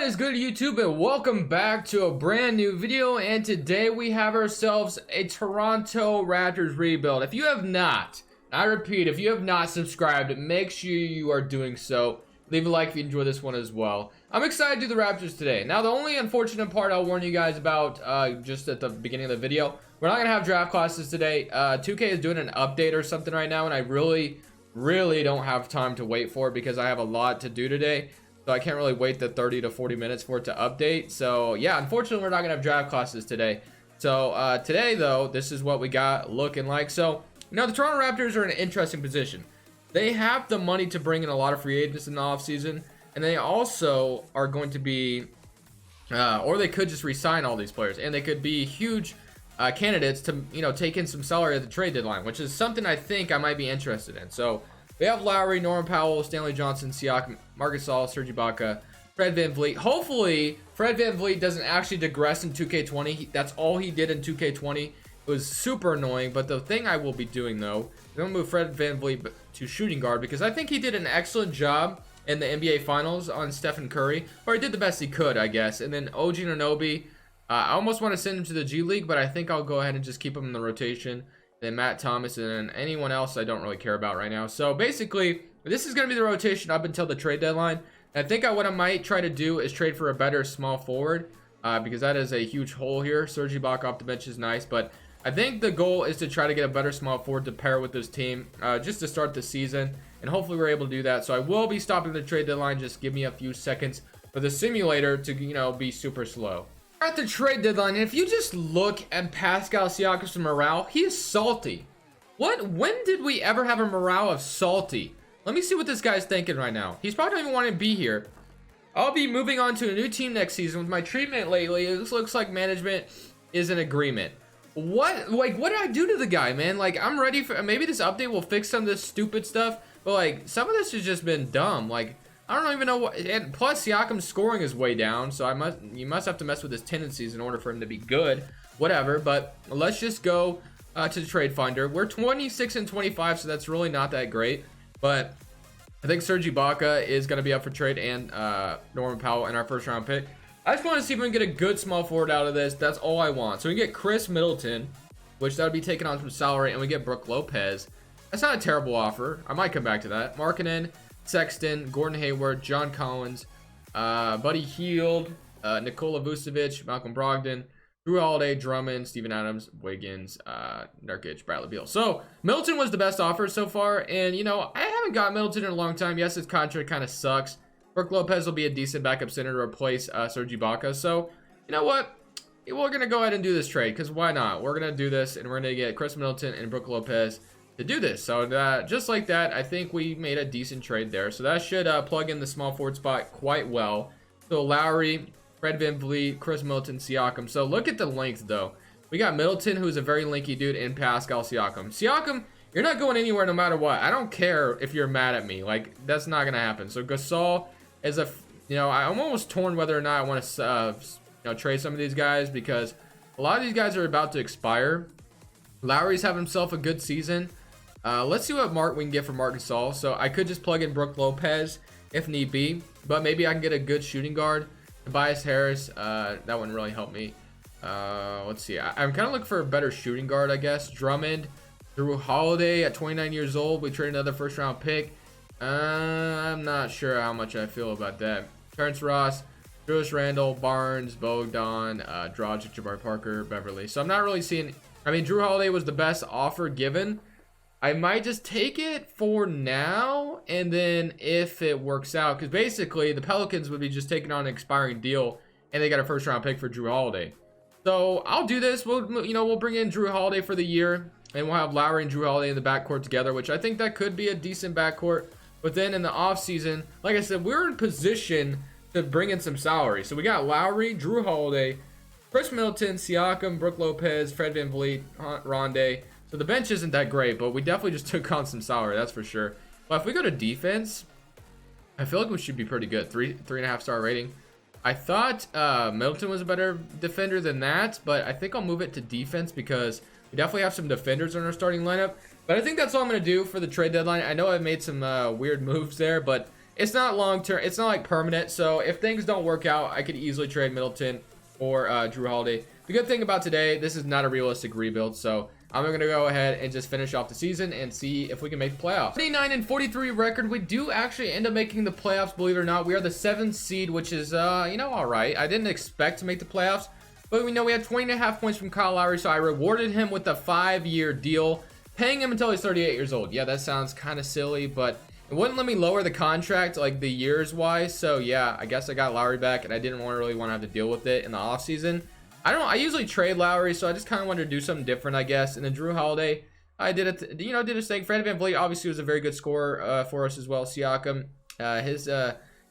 What is good, YouTube, and welcome back to a brand new video. And today we have ourselves a Toronto Raptors rebuild. If you have not, I repeat, if you have not subscribed, make sure you are doing so. Leave a like if you enjoy this one as well. I'm excited to do the Raptors today. Now, the only unfortunate part I'll warn you guys about just at the beginning of the video, we're not going to have draft classes today. 2K is doing an update or something right now, and I really don't have time to wait for it because I have a lot to do today. So I can't really wait the 30 to 40 minutes for it to update. So yeah, unfortunately, we're not gonna have draft classes today. So today though, this is what we got looking like. So, you know, the Toronto Raptors are in an interesting position. They have the money to bring in a lot of free agents in the offseason, and they also are going to be, or they could just re-sign all these players, and they could be huge candidates to, you know, take in some salary at the trade deadline, which is something I think I might be interested in. So we have Lowry, Norman Powell, Stanley Johnson, Siakam, Marc Gasol, Serge Ibaka, Fred VanVleet. Hopefully, Fred VanVleet doesn't actually digress in 2K20. That's all he did in 2K20. It was super annoying. But the thing I will be doing, though, I'm going to move Fred VanVleet to shooting guard because I think he did an excellent job in the NBA Finals on Stephen Curry. Or he did the best he could, I guess. And then OG Anunoby, I almost want to send him to the G League, but I think I'll go ahead and just keep him in the rotation. Then Matt Thomas, and then anyone else I don't really care about right now. So basically, this is going to be the rotation up until the trade deadline. And I think what I might try to do is trade for a better small forward because that is a huge hole here. Serge Ibaka off the bench is nice, but I think the goal is to try to get a better small forward to pair with this team just to start the season. And hopefully we're able to do that. So I will be stopping the trade deadline. Just give me a few seconds for the simulator to, you know, be super slow. At the trade deadline, and if you just look at Pascal Siakam's morale, he is salty. When did we ever have a morale of salty? Let me see what this guy's thinking right now. He's probably don't even want to be here. I'll be moving on to a new team next season. With my treatment lately, it looks like management is in agreement. What did I do to the guy, man? Like, I'm ready for, maybe this update will fix some of this stupid stuff, but like, some of this has just been dumb. Like, I don't even know what, and plus Siakam's scoring is way down, so you must have to mess with his tendencies in order for him to be good. Whatever, but let's just go to the trade finder. We're 26 and 25, so that's really not that great. But I think Serge Ibaka is going to be up for trade, and Norman Powell in our first round pick. I just want to see if we can get a good small forward out of this. That's all I want. So we get Chris Middleton, which that would be taking on some salary, and we get Brook Lopez. That's not a terrible offer. I might come back to that. Markkanen, Sexton, Gordon Hayward, John Collins, Buddy Hield, Nikola Vucevic, Malcolm Brogdon, Drew Holiday, Drummond, Steven Adams, Wiggins, Nurkic, Bradley Beal. So Middleton was the best offer so far, and you know, I haven't got Middleton in a long time. Yes, his contract kind of sucks. Brook Lopez will be a decent backup center to replace Serge Ibaka. So you know what? We're gonna go ahead and do this trade because why not? We're gonna do this, and we're gonna get Chris Middleton and Brook Lopez to do this. So just like that, I think we made a decent trade there. So that should plug in the small forward spot quite well. So Lowry, Fred VanVleet, Chris Middleton, Siakam. So look at the length though. We got Middleton, who's a very linky dude, and Pascal Siakam. Siakam, you're not going anywhere no matter what. I don't care if you're mad at me. Like, that's not gonna happen. So Gasol is you know, I'm almost torn whether or not I want to you know, trade some of these guys because a lot of these guys are about to expire. Lowry's having himself a good season. Let's see what we can get for Marc Gasol. So I could just plug in Brook Lopez if need be, but maybe I can get a good shooting guard. Tobias Harris, that wouldn't really help me. Let's see. I'm kind of looking for a better shooting guard, I guess. Drummond, Drew Holiday at 29 years old. We traded another first round pick. I'm not sure how much I feel about that. Terrence Ross, Julius Randle, Barnes, Bogdan, Dragic, Jabari Parker, Beverly. So I'm not really seeing. I mean, Drew Holiday was the best offer given. I might just take it for now, and then if it works out, because basically the Pelicans would be just taking on an expiring deal, and they got a first-round pick for Drew Holiday. So I'll do this. We'll bring in Drew Holiday for the year, and we'll have Lowry and Drew Holiday in the backcourt together, which I think that could be a decent backcourt. But then in the offseason, like I said, we're in position to bring in some salary. So we got Lowry, Drew Holiday, Chris Middleton, Siakam, Brook Lopez, Fred VanVleet, Rondé. So the bench isn't that great, but we definitely just took on some salary, that's for sure. But if we go to defense, I feel like we should be pretty good. 3.5 star rating. I thought Middleton was a better defender than that, but I think I'll move it to defense because we definitely have some defenders in our starting lineup. But I think that's all I'm going to do for the trade deadline. I know I've made some weird moves there, but it's not long term. It's not like permanent. So if things don't work out, I could easily trade Middleton or Jrue Holiday. The good thing about today, this is not a realistic rebuild. So I'm going to go ahead and just finish off the season and see if we can make the playoffs. 39-43 record. We do actually end up making the playoffs, believe it or not. We are the 7th seed, which is, you know, all right. I didn't expect to make the playoffs, but we know we had 20.5 points from Kyle Lowry, so I rewarded him with a 5-year deal, paying him until he's 38 years old. Yeah, that sounds kind of silly, but it wouldn't let me lower the contract, like the years wise. So yeah, I guess I got Lowry back, and I didn't really want to have to deal with it in the offseason. I usually trade Lowry, so I just kind of wanted to do something different, I guess. And then Jrue Holiday, I did it, you know, did his thing. Fred VanVleet obviously was a very good scorer for us as well. Siakam,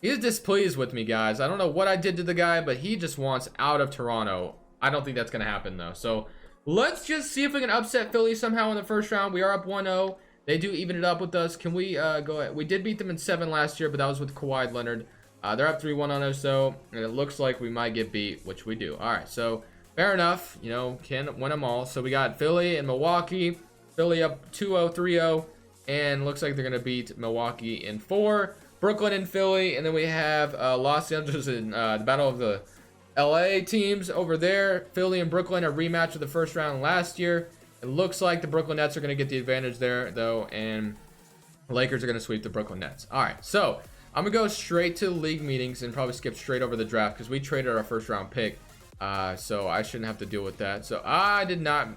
he's displeased with me, guys. I don't know what I did to the guy, but he just wants out of Toronto. I don't think that's gonna happen though. So let's just see if we can upset Philly somehow in the first round. We are up 1-0. They do even it up with us. Can we go ahead? We did beat them in 7 last year, but that was with Kawhi Leonard. They're up 3-1 on us, so and it looks like we might get beat, which we do. All right, so fair enough. You know, can win them all. So we got Philly and Milwaukee. Philly up 2-0, 3-0, and looks like they're gonna beat Milwaukee in 4. Brooklyn and Philly, and then we have Los Angeles in the battle of the LA teams over there. Philly and Brooklyn, a rematch of the first round last year. It looks like the Brooklyn Nets are gonna get the advantage there, though, and Lakers are gonna sweep the Brooklyn Nets. All right, so I'm gonna go straight to league meetings and probably skip straight over the draft because we traded our first round pick. So I shouldn't have to deal with that. So I did not.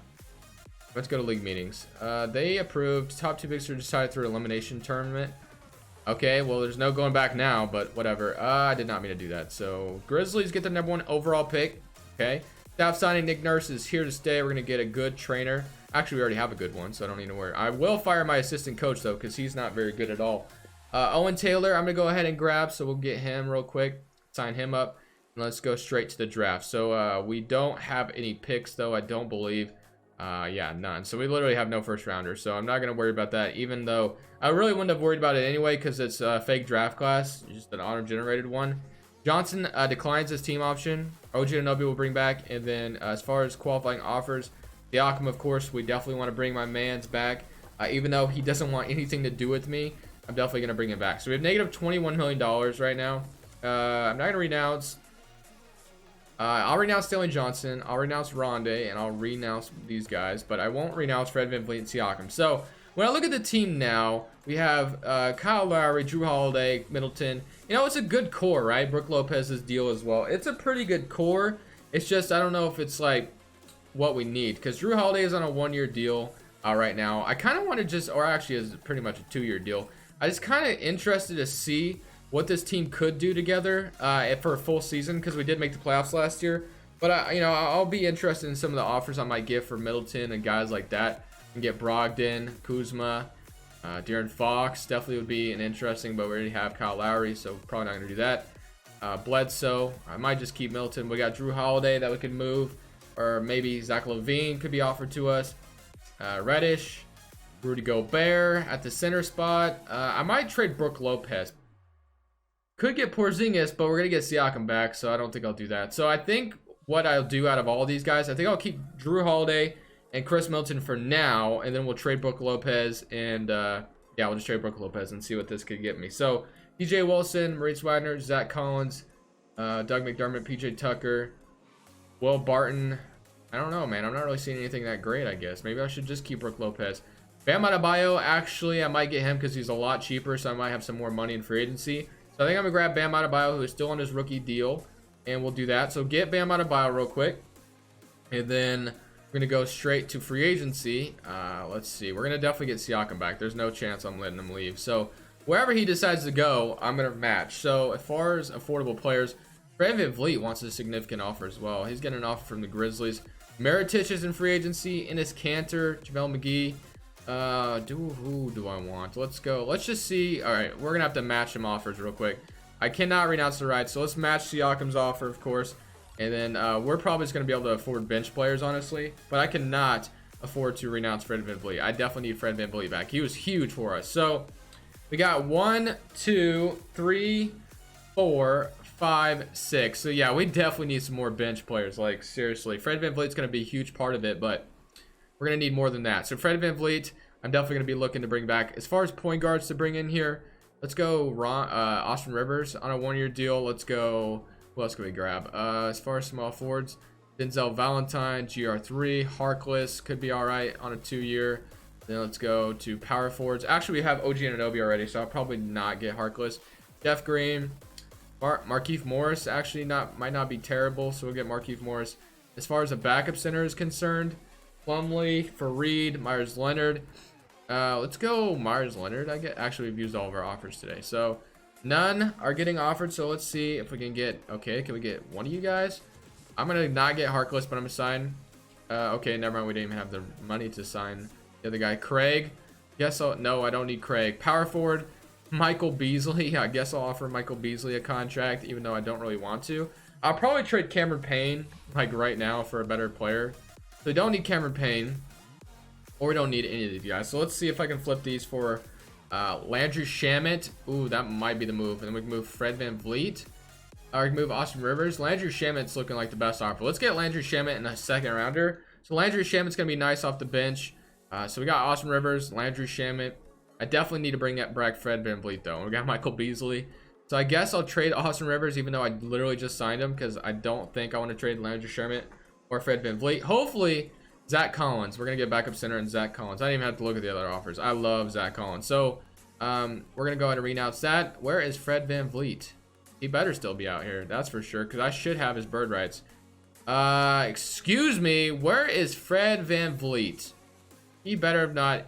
Let's go to league meetings. They approved top 2 picks are decided through elimination tournament. Okay, well, there's no going back now, but whatever. I did not mean to do that. So Grizzlies get the #1 overall pick. Okay. Staff signing Nick Nurse is here to stay. We're gonna get a good trainer. Actually, we already have a good one, so I don't need to worry. I will fire my assistant coach though, because he's not very good at all. Owen Taylor, I'm gonna go ahead and grab, so we'll get him real quick, sign him up, and let's go straight to the draft. So we don't have any picks though, I don't believe. Yeah, none. So we literally have no first rounders, so I'm not gonna worry about that, even though I really wouldn't have worried about it anyway because it's a fake draft class, just an auto generated one. Johnson declines his team option. OG Anunoby will bring back, and then as far as qualifying offers, Siakam, of course, we definitely want to bring my man's back, even though he doesn't want anything to do with me. I'm definitely gonna bring him back. So we have negative $21 million right now. I'm not gonna renounce. I'll renounce Stanley Johnson, I'll renounce Rondé, and I'll renounce these guys, but I won't renounce Fred VanVleet and Siakam. So when I look at the team now, we have Kyle Lowry, Jrue Holiday, Middleton. You know, it's a good core, right? Brook Lopez's deal as well. It's a pretty good core. It's just I don't know if it's like what we need, because Jrue Holiday is on a 1-year deal right now. I kind of want to just, or actually is pretty much a 2-year deal. I just kind of interested to see what this team could do together for a full season, because we did make the playoffs last year. But you know, I'll be interested in some of the offers I might get for Middleton and guys like that. And get Brogdon, Kuzma, De'Aaron Fox definitely would be an interesting, but we already have Kyle Lowry, so probably not gonna do that. Bledsoe, I might just keep Middleton. We got Jrue Holiday that we could move, or maybe Zach LaVine could be offered to us. Reddish, Rudy Gobert at the center spot. I might trade Brook Lopez. Could get Porzingis, but we're gonna get Siakam back, so I don't think I'll do that. So I think what I'll do out of all these guys, I think I'll keep Jrue Holiday and Chris Middleton for now, and then we'll trade Brook Lopez, and yeah, we'll just trade Brook Lopez and see what this could get me. So DJ Wilson, Maurice Wagner, Zach Collins, Doug McDermott, PJ Tucker, Will Barton. I don't know, man. I'm not really seeing anything that great, I guess. Maybe I should just keep Brook Lopez. Bam Adebayo, actually, I might get him because he's a lot cheaper, so I might have some more money in free agency. So I think I'm going to grab Bam Adebayo, who is still on his rookie deal, and we'll do that. So get Bam Adebayo real quick, and then we're going to go straight to free agency. Let's see. We're going to definitely get Siakam back. There's no chance I'm letting him leave. So wherever he decides to go, I'm going to match. So as far as affordable players, Fred VanVleet wants a significant offer as well. He's getting an offer from the Grizzlies. Mirotic is in free agency. Enes Kanter, JaVale McGee. Who do I want? Let's go. Let's just see. All right, we're gonna have to match some offers real quick. I cannot renounce the rights, so let's match Siakam's offer, of course, and then we're probably just gonna be able to afford bench players, honestly. But I cannot afford to renounce Fred VanVleet. I definitely need Fred VanVleet back. He was huge for us. So we got 1, 2, 3, 4, 5, 6. So yeah, we definitely need some more bench players. Like seriously, Fred VanVleet's gonna be a huge part of it, but we're going to need more than that. So Fred VanVleet, I'm definitely going to be looking to bring back. As far as point guards to bring in here, Let's go Austin Rivers on a 1-year deal. Let's go. Who else can we grab? As far as small forwards, Denzel Valentine, GR3, Harkless could be all right on a 2-year. Then let's go to power forwards. Actually, we have OG Anunoby already, so I'll probably not get Harkless. Jeff Green, Markieff Morris actually might not be terrible, so we'll get Markieff Morris. As far as a backup center is concerned, Plumlee, Fareed, Myers Leonard. Let's go Myers Leonard. Actually, we've used all of our offers today, so none are getting offered. So let's see if we can get. Okay, can we get one of you guys? I'm gonna not get Harkless, but I'm gonna sign. Okay, never mind. We didn't even have the money to sign the other guy. Craig. No, I don't need Craig. Power forward, Michael Beasley. I guess I'll offer Michael Beasley a contract, even though I don't really want to. I'll probably trade Cameron Payne like right now for a better player. So we don't need Cameron Payne, or we don't need any of these guys. So let's see if I can flip these for Landry Shamet. Ooh, that might be the move. And then we can move Fred VanVleet. Or we can move Austin Rivers. Landry Shamet's looking like the best offer. Let's get Landry Shamet in a second rounder. So Landry Shamet's going to be nice off the bench. So we got Austin Rivers, Landry Shamet. I definitely need to bring back Fred VanVleet, though. We got Michael Beasley. So I guess I'll trade Austin Rivers, even though I literally just signed him, because I don't think I want to trade Landry Shamet or Fred VanVleet. Hopefully, Zach Collins. We're going to get backup center and Zach Collins. I didn't even have to look at the other offers. I love Zach Collins. So we're going to go ahead and renounce that. Where is Fred VanVleet? He better still be out here. That's for sure, because I should have his bird rights. Excuse me. Where is Fred VanVleet? He better have not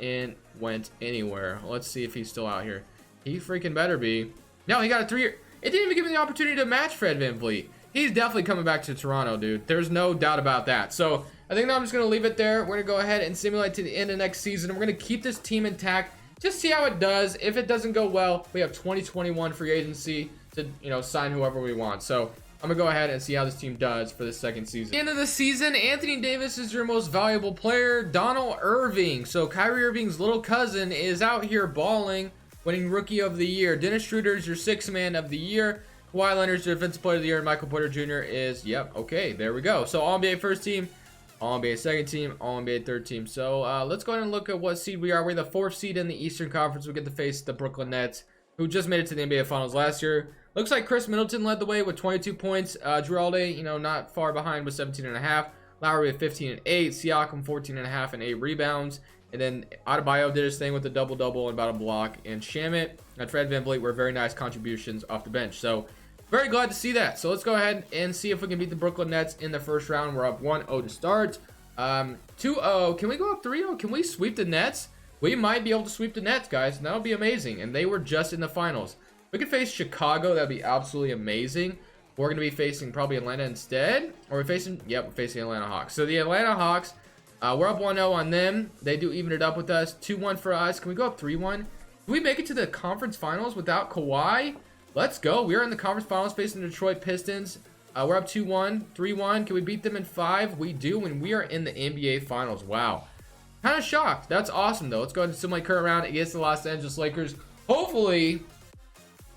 went anywhere. Let's see if he's still out here. He freaking better be. No, he got a 3-year. It didn't even give me the opportunity to match Fred VanVleet. He's definitely coming back to Toronto, dude. There's no doubt about that. So I think I'm just going to leave it there. We're going to go ahead and simulate to the end of next season. We're going to keep this team intact. Just see how it does. If it doesn't go well, we have 2021 free agency to, sign whoever we want. So I'm going to go ahead and see how this team does for the second season. End of the season, Anthony Davis is your most valuable player. Donald Irving. So Kyrie Irving's little cousin is out here balling, winning Rookie of the Year. Dennis Schroeder is your 6th man of the year. Kawhi Leonard's your Defensive Player of the Year. And Michael Porter Jr. is, yep, okay, there we go. So All-NBA first team, All-NBA second team, All-NBA third team. So let's go ahead and look at what seed we are. We're the 4th seed in the Eastern Conference. We get to face the Brooklyn Nets, who just made it to the NBA Finals last year. Looks like Chris Middleton led the way with 22 points. Jrue Holiday, not far behind with 17.5. Lowry with 15 and 8. Siakam 14.5 and 8 rebounds. And then Adebayo did his thing with the double-double and about a block. And Shamet and Fred VanVleet were very nice contributions off the bench. So very glad to see that. So let's go ahead and see if we can beat the Brooklyn Nets in the first round. We're up 1-0 to start. 2-0. Can we go up 3-0? Can we sweep the Nets? We might be able to sweep the Nets, guys. That'll be amazing. And they were just in the finals. We could face Chicago. That'd be absolutely amazing. We're going to be facing probably Atlanta instead. Or we're facing Atlanta Hawks. So the Atlanta Hawks, we're up 1-0 on them. They do even it up with us. 2-1 for us. Can we go up 3-1? Can we make it to the conference finals without Kawhi? Let's go. We are in the conference finals facing the Detroit Pistons. We're up 2-1, 3-1. Can we beat them in 5? We do, and we are in the NBA Finals. Wow. Kind of shocked. That's awesome, though. Let's go ahead and simulate current round against the Los Angeles Lakers. Hopefully,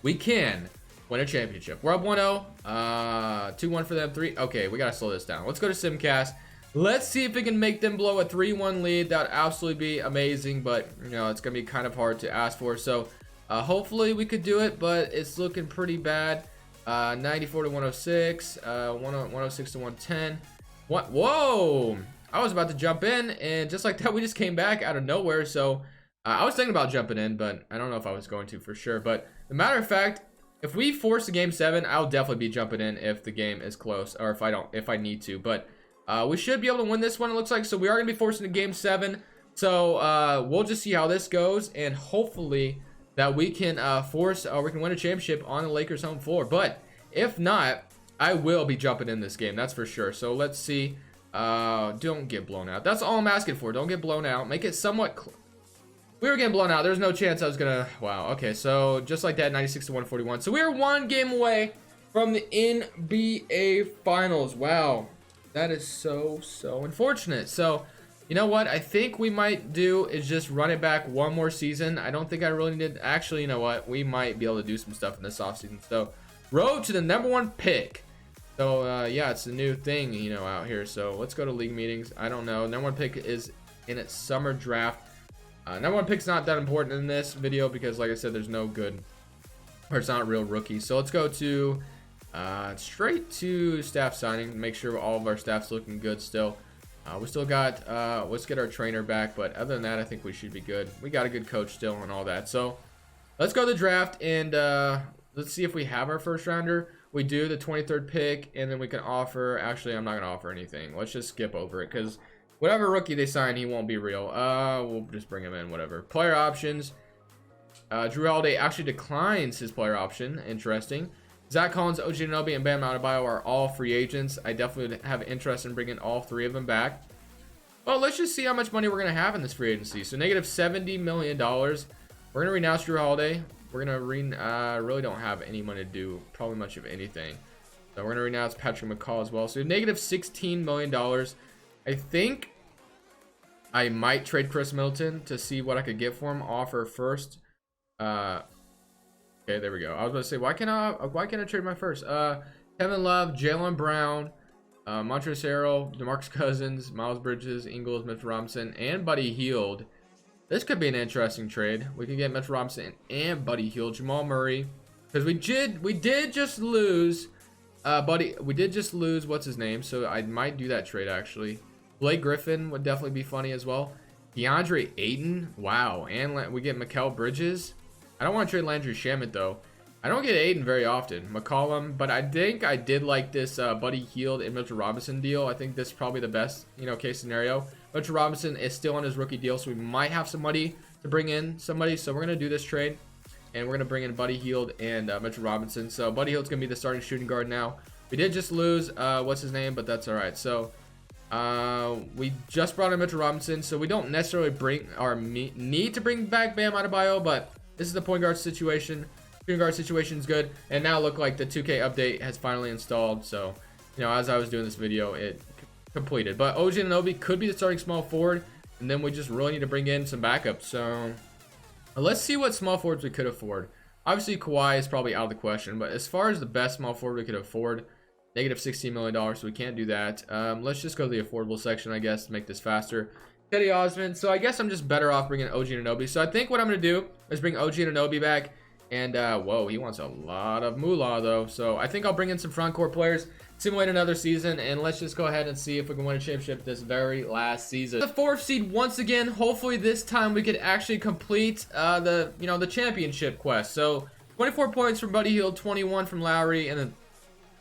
we can win a championship. We're up 1-0. 2-1 for them. 3. Okay, we got to slow this down. Let's go to Simcast. Let's see if we can make them blow a 3-1 lead. That would absolutely be amazing, but, it's going to be kind of hard to ask for. So, hopefully we could do it, but it's looking pretty bad. 94 to 106. 106 to 110. What? Whoa! I was about to jump in, and just like that, we just came back out of nowhere. So, I was thinking about jumping in, but I don't know if I was going to for sure. But, as a matter of fact, if we force a game 7, I'll definitely be jumping in if the game is close, or if I need to. But we should be able to win this one, it looks like. So we are going to be forcing a game 7. So we'll just see how this goes, and hopefully that we can we can win a championship on the Lakers home floor. But if not, I will be jumping in this game, that's for sure. So let's see. Don't get blown out. That's all I'm asking for. Don't get blown out. Make it somewhat we were getting blown out. There's no chance I was gonna. Wow. Okay, so just like that, 96 to 141. So we are 1 game away from the NBA Finals. Wow, that is so unfortunate. So, you know what? I think we might do is just run it back one more season. I don't think I really need. Actually, you know what? We might be able to do some stuff in this offseason. So, road to the #1 pick. So, yeah, it's a new thing, out here. So, let's go to league meetings. I don't know. #1 pick is in its summer draft. #1 pick's not that important in this video because, like I said, there's no good or it's not a real rookie. So let's go to straight to staff signing. Make sure all of our staff's looking good still. We still got let's get our trainer back, but other than that, I think we should be good. We got a good coach still and all that. So let's go to the draft and let's see if we have our first rounder. We do, the 23rd pick, and then we can offer. Actually, I'm not gonna offer anything. Let's just skip over it because whatever rookie they sign, he won't be real. We'll just bring him in, whatever. Player options. Drew Holiday actually declines his player option. Interesting. Zach Collins, OG Anunoby, and Bam Adebayo are all free agents. I definitely have interest in bringing all three of them back. Well, let's just see how much money we're going to have in this free agency. So negative $70 million. We're going to renounce Drew Holiday. We're going to really don't have any money to do probably much of anything. So we're going to renounce Patrick McCall as well. So negative $16 million. I think I might trade Chris Middleton to see what I could get for him. Offer first. Okay, there we go. I was about to say, why can't I trade my first? Kevin Love, Jaylen Brown, Montrezl Harrell, DeMarcus Cousins, Miles Bridges, Ingles, Mitchell Robinson, and Buddy Hield. This could be an interesting trade. We can get Mitchell Robinson and Buddy Hield, Jamal Murray, because we did just lose, we did just lose what's his name, so I might do that trade actually. Blake Griffin would definitely be funny as well. DeAndre Ayton, wow, and we get Mikal Bridges. I don't want to trade Landry Shamet though. I don't get Ayton very often. McCollum, but I think I did like this Buddy Hield and Mitchell Robinson deal. I think this is probably the best, case scenario. Mitchell Robinson is still on his rookie deal, so we might have some money to bring in somebody. So we're gonna do this trade, and we're gonna bring in Buddy Hield and Mitchell Robinson. So Buddy Hield's gonna be the starting shooting guard now. We did just lose what's his name, but that's all right. So we just brought in Mitchell Robinson, so we don't necessarily need to bring back Bam Adebayo, but this is the point guard situation. Shooting guard situation is good, and now look like the 2K update has finally installed. So, as I was doing this video, it completed. But OG Anunoby could be the starting small forward, and then we just really need to bring in some backups. So, let's see what small forwards we could afford. Obviously, KAWHI is probably out of the question, but as far as the best small forward we could afford, negative $16 million, so we can't do that. Let's just go to the affordable section, I guess, to make this faster. Teddy Osmond. So I guess I'm just better off bringing OG Anunoby. So I think what I'm going to do is bring OG Anunoby back. And, whoa, he wants a lot of moolah, though. So I think I'll bring in some front court players, simulate another season, and let's just go ahead and see if we can win a championship this very last season. The 4th seed once again. Hopefully this time we could actually complete the championship quest. So 24 points from Buddy Hield, 21 from Lowry, and then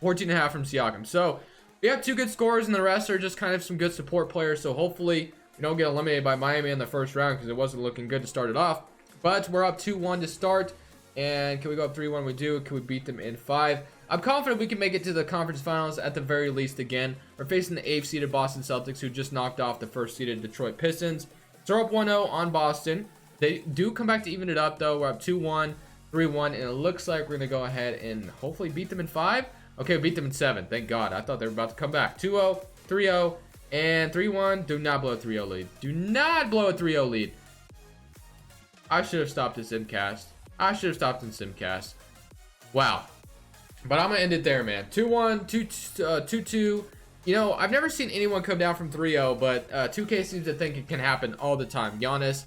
14.5 from Siakam. So we have 2 good scorers, and the rest are just kind of some good support players. So hopefully we don't get eliminated by Miami in the first round because it wasn't looking good to start it off. But we're up 2-1 to start. And can we go up 3-1? We do. Can we beat them in 5? I'm confident we can make it to the conference finals at the very least again. We're facing the 8th seeded Boston Celtics, who just knocked off the 1st seeded Detroit Pistons. So we're up 1-0 on Boston. They do come back to even it up, though. We're up 2-1, 3-1, and it looks like we're going to go ahead and hopefully beat them in 5. Okay, beat them in 7. Thank God. I thought they were about to come back. 2-0, 3-0, and 3-1. Do not blow a 3-0 lead. Do not blow a 3-0 lead. I should have stopped this Simcast. I should have stopped in Simcast. Wow. But I'm going to end it there, man. 2-1, 2-2. I've never seen anyone come down from 3-0, but 2K seems to think it can happen all the time. Giannis,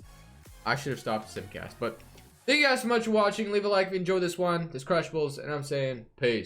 I should have stopped Simcast. But thank you guys so much for watching. Leave a like if you enjoyed this one. This Crushables, and I'm saying peace.